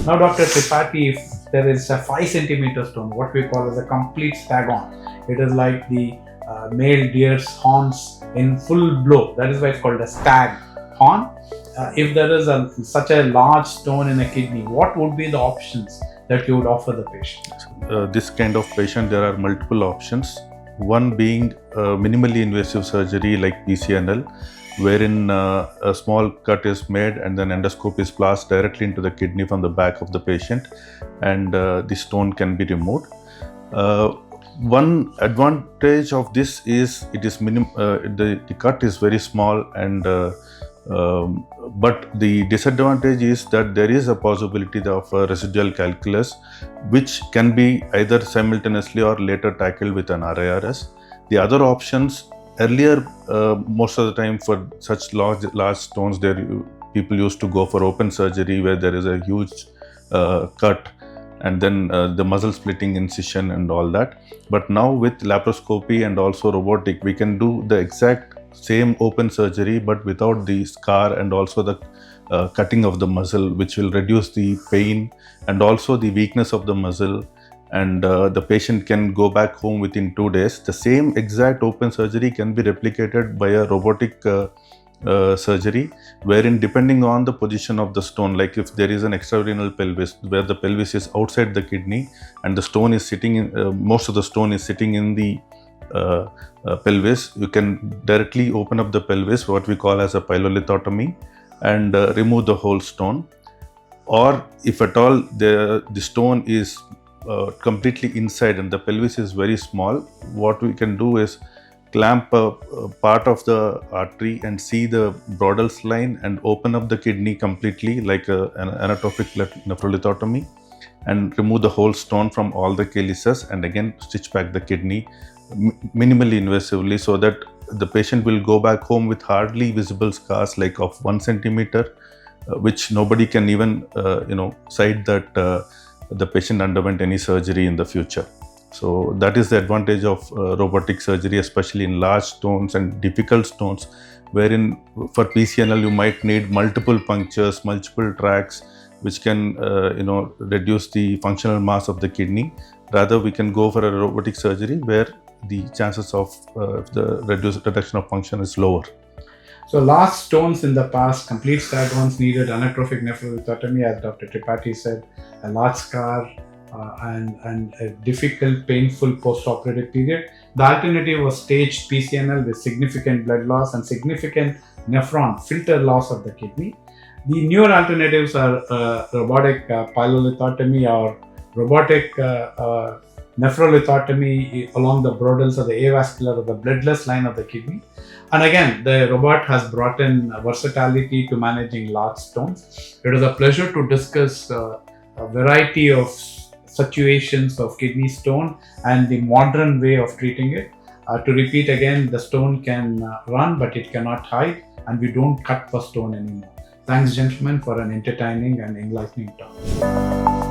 Now, Dr. Tripathi, if there is a 5 centimeter stone, what we call as a complete staghorn, it is like the male deer's horns in full blow. That is why it's called a stag horn. If there is such a large stone in a kidney, what would be the options that you would offer the patient? This kind of patient, there are multiple options. One being minimally invasive surgery like PCNL, wherein a small cut is made and then endoscope is placed directly into the kidney from the back of the patient, and the stone can be removed. One advantage of this is it is the cut is very small, and but the disadvantage is that there is a possibility of a residual calculus, which can be either simultaneously or later tackled with an RIRS. The other options, earlier, most of the time for such large stones, people used to go for open surgery where there is a huge cut, and then the muscle splitting incision and all that. But now with laparoscopy and also robotic, we can do the exact same open surgery but without the scar and also the cutting of the muscle, which will reduce the pain and also the weakness of the muscle, and the patient can go back home within 2 days. The same exact open surgery can be replicated by a robotic surgery, wherein depending on the position of the stone, like if there is an extrarenal pelvis where the pelvis is outside the kidney and the stone is sitting in, most of the stone is sitting in the pelvis, you can directly open up the pelvis, what we call as a pylolithotomy, and remove the whole stone. Or if at all the stone is completely inside and the pelvis is very small, what we can do is clamp a part of the artery and see the Brodell's line and open up the kidney completely like an anatrophic nephrolithotomy, and remove the whole stone from all the calyces and again stitch back the kidney minimally invasively, so that the patient will go back home with hardly visible scars like of 1 centimeter, which nobody can even cite that the patient underwent any surgery in the future. So that is the advantage of robotic surgery, especially in large stones and difficult stones, wherein for PCNL you might need multiple punctures, multiple tracks, which can reduce the functional mass of the kidney. Rather, we can go for a robotic surgery where the chances of the reduction of function is lower. So large stones in the past, complete staghorns needed anatrophic nephrolithotomy, as Dr. Tripathi said, a large scar and a difficult, painful post-operative period. The alternative was staged PCNL with significant blood loss and significant nephron filter loss of the kidney. The newer alternatives are robotic pylolithotomy or robotic nephrolithotomy along the Brodell's or the avascular or the bloodless line of the kidney. And again, the robot has brought in versatility to managing large stones. It is a pleasure to discuss a variety of situations of kidney stone and the modern way of treating it. To repeat again, the stone can run, but it cannot hide, and we don't cut for stone anymore. Thanks, gentlemen, for an entertaining and enlightening talk.